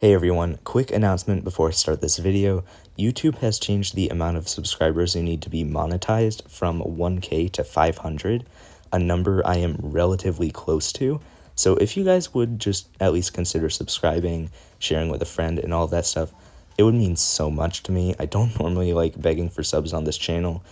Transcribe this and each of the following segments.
Hey everyone, quick announcement before I start this video. YouTube has changed the amount of subscribers you need to be monetized from 1K to 500, a number I am relatively close to. So if you guys would just at least consider subscribing, sharing with a friend, and all that stuff, it would mean so much to me. I don't normally like begging for subs on this channel,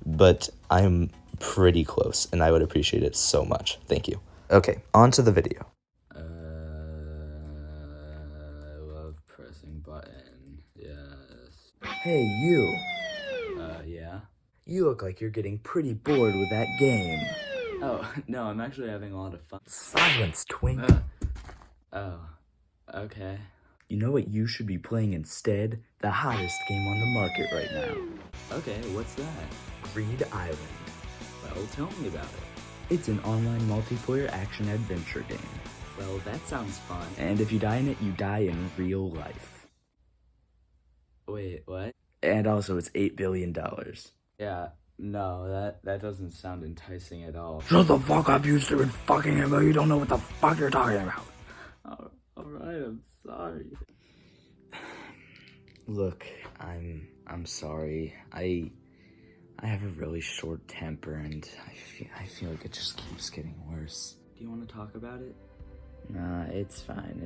but I'm pretty close, and I would appreciate it so much. Thank you. Okay, on to the video. Button. Yes. Hey, you. Yeah? You look like you're getting pretty bored with that game. Oh, no, I'm actually having a lot of fun. Silence, twink. Oh, okay. You know what you should be playing instead? The hottest game on the market right now. Okay, what's that? Greed Island. Well, tell me about it. It's an online multiplayer action-adventure game. Well, that sounds fun. And if you die in it, you die in real life. Wait, what? And also, it's $8 billion. Yeah, no, that doesn't sound enticing at all. Shut the fuck up, you stupid fucking himbo. You don't know what the fuck you're talking about. Alright, I'm sorry. Look, I'm sorry. I have a really short temper, and I feel like it just keeps getting worse. Do you want to talk about it? Nah, it's fine.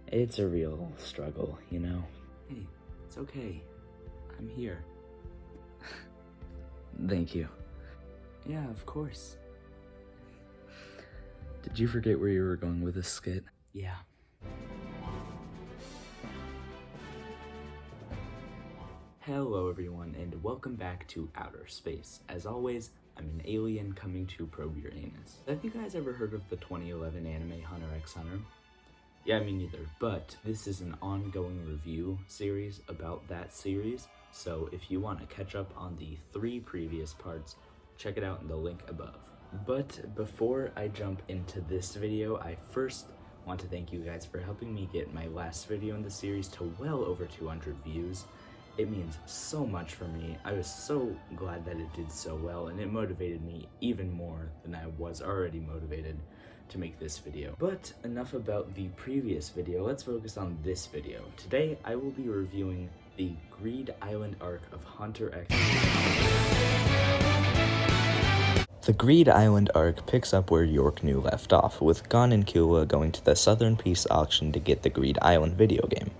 It's a real struggle, you know? Hey, it's okay. I'm here. Thank you. Yeah, of course. Did you forget where you were going with this skit? Yeah. Hello everyone, and welcome back to Outer Space. As always, I'm an alien coming to probe your anus. Have you guys ever heard of the 2011 anime Hunter x Hunter? Yeah, me neither, but this is an ongoing review series about that series, so if you want to catch up on the 3 previous parts, check it out in the link above. But before I jump into this video, I first want to thank you guys for helping me get my last video in the series to well over 200 views. It means so much for me. I was so glad that it did so well, and it motivated me even more than I was already motivated to make this video. But enough about the previous video, let's focus on this video. Today, I will be reviewing the Greed Island arc of Hunter x Hunter. The Greed Island arc picks up where York New left off, with Gon and Killua going to the Southern Peace auction to get the Greed Island video game.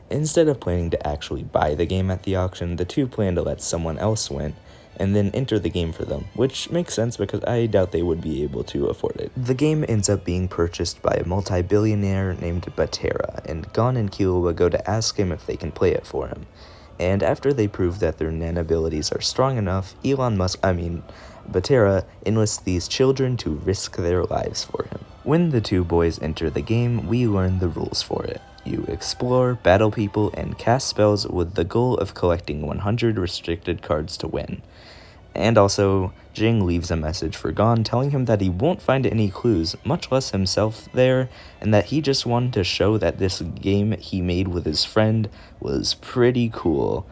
Instead of planning to actually buy the game at the auction, the two plan to let someone else win, and then enter the game for them, which makes sense because I doubt they would be able to afford it. The game ends up being purchased by a multi-billionaire named Batera, and Gon and Killua go to ask him if they can play it for him. And after they prove that their Nen abilities are strong enough, Batera enlists these children to risk their lives for him. When the two boys enter the game, we learn the rules for it. You explore, battle people, and cast spells with the goal of collecting 100 restricted cards to win. And also, Jing leaves a message for Gon telling him that he won't find any clues, much less himself there, and that he just wanted to show that this game he made with his friend was pretty cool.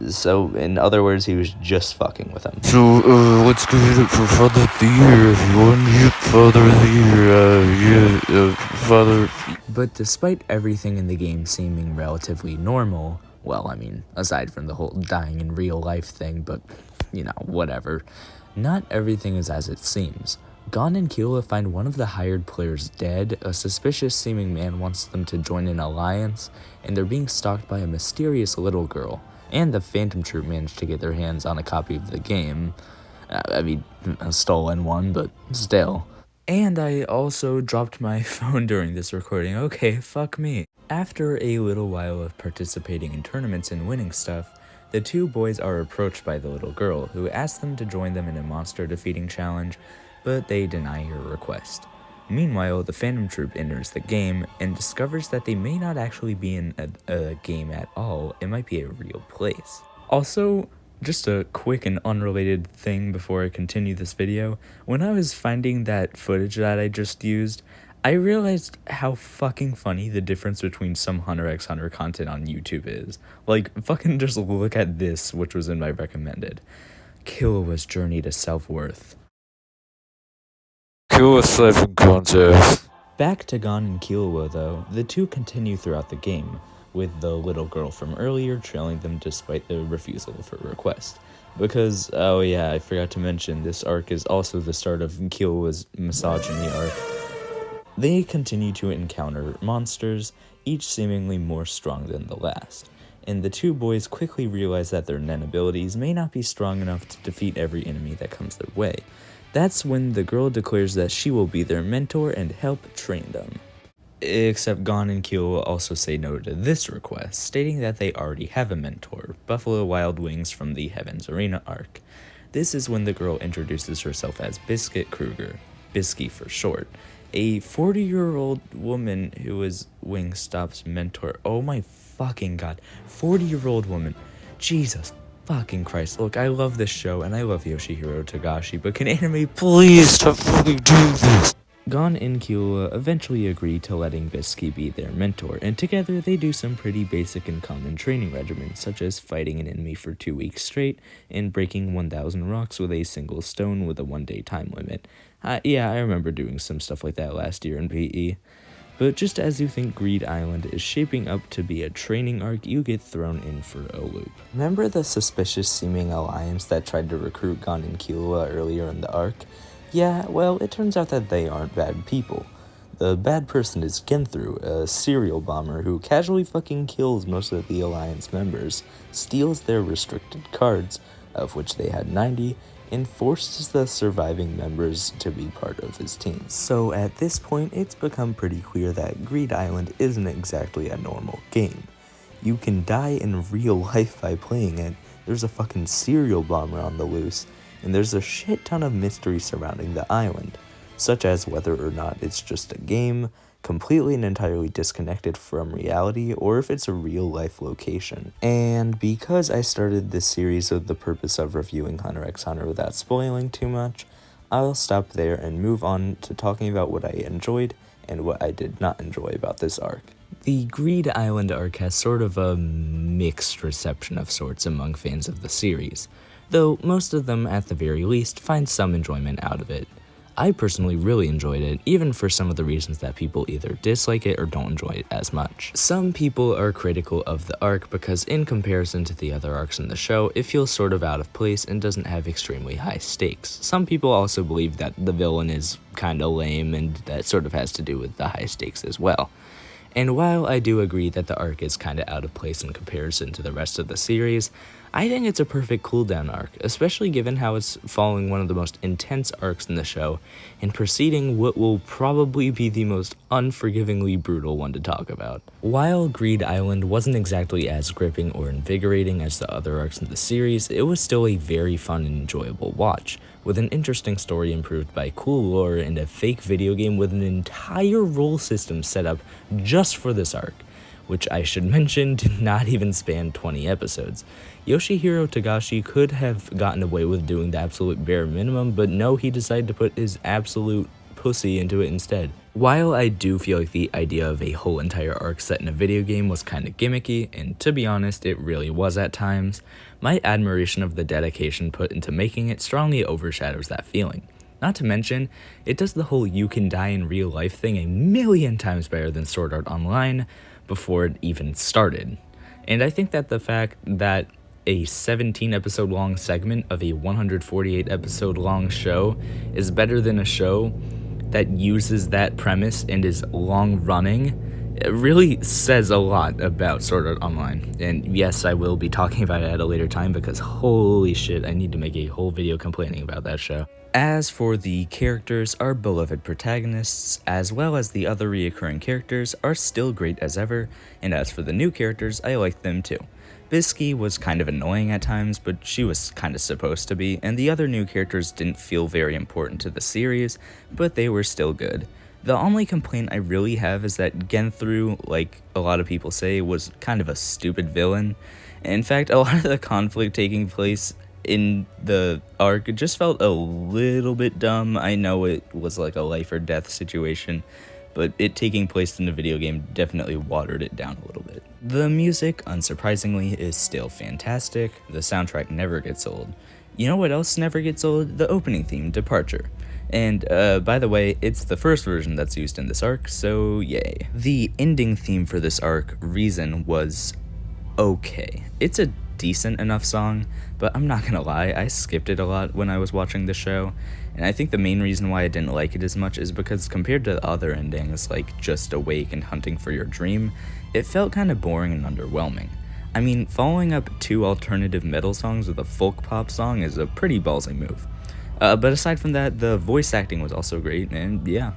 So in other words, he was just fucking with him. So, let's do it for Father of the Year. If you want to get Father of the Year, Father... But despite everything in the game seeming relatively normal, well, I mean, aside from the whole dying in real life thing, but, you know, whatever, not everything is as it seems. Gon and Killua find one of the hired players dead, a suspicious-seeming man wants them to join an alliance, and they're being stalked by a mysterious little girl. And the Phantom Troop managed to get their hands on a copy of the game. I mean, a stolen one, but still. And I also dropped my phone during this recording. Okay, fuck me. After a little while of participating in tournaments and winning stuff, the two boys are approached by the little girl, who asks them to join them in a monster defeating challenge, but they deny her request. Meanwhile, the Phantom Troop enters the game and discovers that they may not actually be in a game at all, it might be a real place. Also, just a quick and unrelated thing before I continue this video, when I was finding that footage that I just used, I realized how fucking funny the difference between some Hunter x Hunter content on YouTube is. Like, fucking just look at this, which was in my recommended. Killua's journey to self-worth. Kill a 7 contest. Back to Gon and Killua though, the two continue throughout the game, with the little girl from earlier trailing them despite the refusal of her request. Because, oh yeah, I forgot to mention, this arc is also the start of Killua's misogyny arc. They continue to encounter monsters, each seemingly more strong than the last, and the two boys quickly realize that their Nen abilities may not be strong enough to defeat every enemy that comes their way. That's when the girl declares that she will be their mentor and help train them. Except Gon and Killua also say no to this request, stating that they already have a mentor, Buffalo Wild Wings from the Heaven's Arena arc. This is when the girl introduces herself as Biscuit Kruger, Bisky for short, a 40-year-old woman who is Wingstop's mentor. Oh my fucking god, 40-year-old woman. Jesus fucking Christ. Look, I love this show and I love Yoshihiro Togashi, but can anime please stop fucking doing this? Gon and Killua eventually agree to letting Bisky be their mentor, and together they do some pretty basic and common training regimens, such as fighting an enemy for 2 weeks straight, and breaking 1,000 rocks with a single stone with a 1-day time limit. Yeah, I remember doing some stuff like that last year in PE. But just as you think Greed Island is shaping up to be a training arc, you get thrown in for a loop. Remember the suspicious-seeming alliance that tried to recruit Gon and Killua earlier in the arc? Yeah, well, it turns out that they aren't bad people. The bad person is Genthru, a serial bomber who casually fucking kills most of the Alliance members, steals their restricted cards, of which they had 90, and forces the surviving members to be part of his team. So at this point, it's become pretty clear that Greed Island isn't exactly a normal game. You can die in real life by playing it, there's a fucking serial bomber on the loose, and there's a shit ton of mystery surrounding the island, such as whether or not it's just a game, completely and entirely disconnected from reality, or if it's a real-life location. And because I started this series with the purpose of reviewing Hunter x Hunter without spoiling too much, I'll stop there and move on to talking about what I enjoyed and what I did not enjoy about this arc. The Greed Island arc has sort of a mixed reception of sorts among fans of the series, though most of them, at the very least, find some enjoyment out of it. I personally really enjoyed it, even for some of the reasons that people either dislike it or don't enjoy it as much. Some people are critical of the arc because in comparison to the other arcs in the show, it feels sort of out of place and doesn't have extremely high stakes. Some people also believe that the villain is kinda lame, and that sort of has to do with the high stakes as well. And while I do agree that the arc is kinda out of place in comparison to the rest of the series, I think it's a perfect cooldown arc, especially given how it's following one of the most intense arcs in the show and preceding what will probably be the most unforgivingly brutal one to talk about. While Greed Island wasn't exactly as gripping or invigorating as the other arcs in the series, it was still a very fun and enjoyable watch, with an interesting story improved by cool lore and a fake video game with an entire role system set up just for this arc, which I should mention did not even span 20 episodes. Yoshihiro Togashi could have gotten away with doing the absolute bare minimum, but no, he decided to put his absolute pussy into it instead. While I do feel like the idea of a whole entire arc set in a video game was kinda gimmicky, and to be honest, it really was at times, my admiration of the dedication put into making it strongly overshadows that feeling. Not to mention, it does the whole you can die in real life thing a million times better than Sword Art Online before it even started. And I think that the fact that a 17 episode long segment of a 148 episode long show is better than a show that uses that premise and is long running, it really says a lot about Sword Art Online. And yes, I will be talking about it at a later time because holy shit, I need to make a whole video complaining about that show. As for the characters, our beloved protagonists, as well as the other reoccurring characters, are still great as ever, and as for the new characters, I like them too. Bisky was kind of annoying at times, but she was kind of supposed to be, and the other new characters didn't feel very important to the series, but they were still good. The only complaint I really have is that Genthru, like a lot of people say, was kind of a stupid villain. In fact, a lot of the conflict taking place in the arc just felt a little bit dumb. I know it was like a life or death situation, but it taking place in a video game definitely watered it down a little bit. The music, unsurprisingly, is still fantastic. The soundtrack never gets old. You know what else never gets old? The opening theme, Departure. And by the way, it's the first version that's used in this arc, so yay. The ending theme for this arc, Reason, was okay. It's a decent enough song, but I'm not gonna lie, I skipped it a lot when I was watching the show, and I think the main reason why I didn't like it as much is because compared to other endings, like Just Awake and Hunting for Your Dream, it felt kind of boring and underwhelming. I mean, following up 2 alternative metal songs with a folk pop song is a pretty ballsy move. But aside from that, the voice acting was also great, and yeah.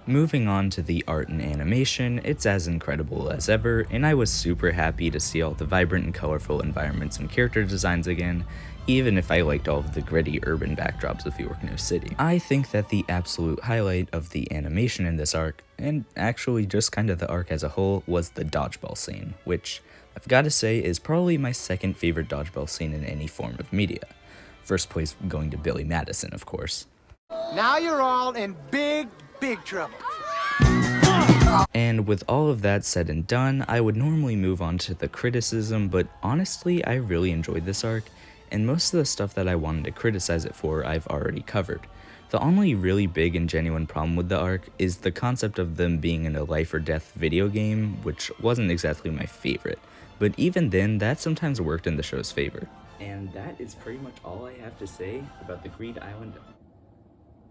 Moving on to the art and animation, it's as incredible as ever, and I was super happy to see all the vibrant and colorful environments and character designs again, even if I liked all of the gritty urban backdrops of York New City. I think that the absolute highlight of the animation in this arc, and actually just kind of the arc as a whole, was the dodgeball scene, which I've gotta say is probably my second favorite dodgeball scene in any form of media. First place going to Billy Madison, of course. Now you're all in big trouble. And with all of that said and done, I would normally move on to the criticism, but honestly, I really enjoyed this arc, and most of the stuff that I wanted to criticize it for, I've already covered. The only really big and genuine problem with the arc is the concept of them being in a life or death video game, which wasn't exactly my favorite, but even then, that sometimes worked in the show's favor. And that is pretty much all I have to say about the Greed Island.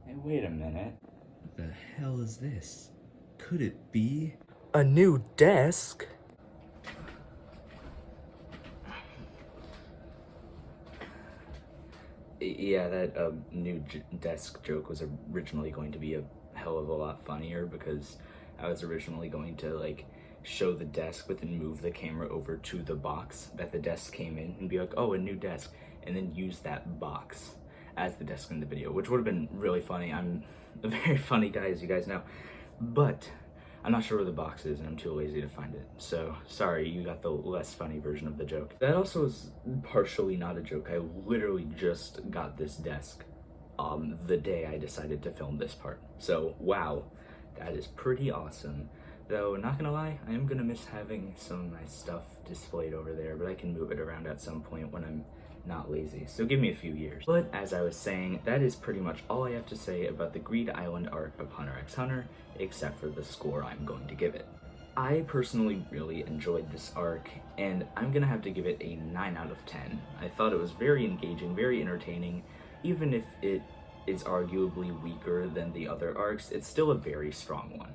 Hey, wait a minute. What the hell is this? Could it be A new desk? Yeah, that new desk joke was originally going to be a hell of a lot funnier because I was originally going to like show the desk but then move the camera over to the box that the desk came in and be like, oh, a new desk, and then use that box as the desk in the video, which would have been really funny. I'm a very funny guy, as you guys know, but I'm not sure where the box is and I'm too lazy to find it. So sorry, you got the less funny version of the joke. That also is partially not a joke. I literally just got this desk the day I decided to film this part. So wow, that is pretty awesome. Though, not gonna lie, I am gonna miss having some of my stuff displayed over there, but I can move it around at some point when I'm not lazy, so give me a few years. But as I was saying, that is pretty much all I have to say about the Greed Island arc of Hunter x Hunter, except for the score I'm going to give it. I personally really enjoyed this arc, and I'm gonna have to give it a 9 out of 10. I thought it was very engaging, very entertaining. Even if it is arguably weaker than the other arcs, it's still a very strong one.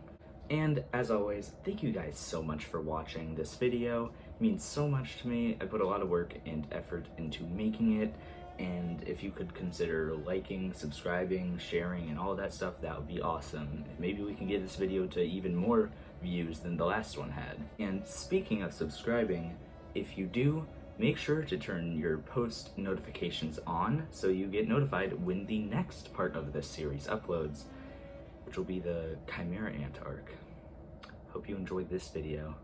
And as always, thank you guys so much for watching this video. It means so much to me. I put a lot of work and effort into making it, and if you could consider liking, subscribing, sharing, and all that stuff, that would be awesome. Maybe we can get this video to even more views than the last one had. And speaking of subscribing, if you do, make sure to turn your post notifications on so you get notified when the next part of this series uploads, which will be the Chimera Ant arc. Hope you enjoyed this video.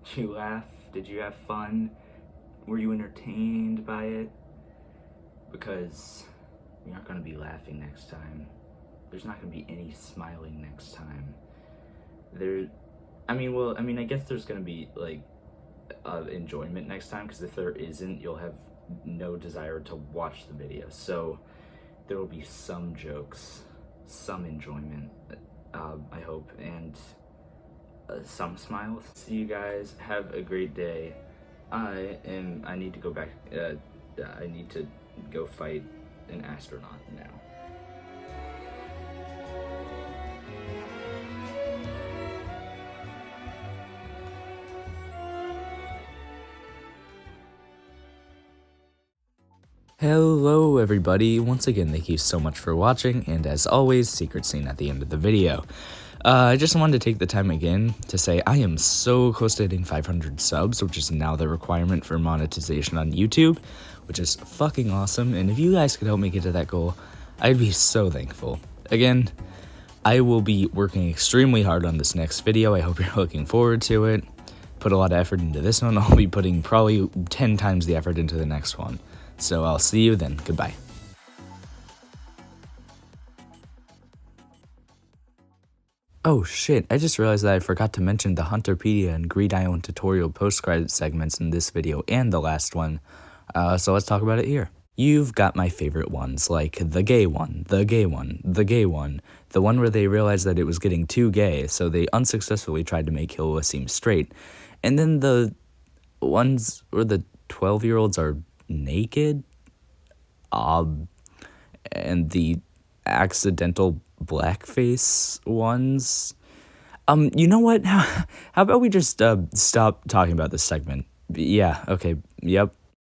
Did you laugh? Did you have fun? Were you entertained by it? Because you're not gonna be laughing next time. There's not gonna be any smiling next time. I guess there's gonna be like enjoyment next time, because if there isn't, you'll have no desire to watch the video. So there will be some jokes, some enjoyment, I hope, and some smiles. See you guys, have a great day. I need to go back, I need to go fight an astronaut now. Hello everybody, once again thank you so much for watching, and as always, secret scene at the end of the video. I just wanted to take the time again to say I am so close to hitting 500 subs, which is now the requirement for monetization on YouTube, which is fucking awesome, and if you guys could help me get to that goal, I'd be so thankful. Again, I will be working extremely hard on this next video. I hope you're looking forward to it. Put a lot of effort into this one. I'll be putting probably 10 times the effort into the next one. So I'll see you then. Goodbye. Oh shit, I just realized that I forgot to mention the Hunterpedia and Greed Island tutorial post-credit segments in this video and the last one. So let's talk about it here. You've got my favorite ones, like the gay one, the gay one, the gay one, the one where they realized that it was getting too gay, so they unsuccessfully tried to make Killua seem straight. And then the ones where the 12-year-olds are naked, and the accidental blackface ones. You know what? How about we just stop talking about this segment? Yeah, okay, yep.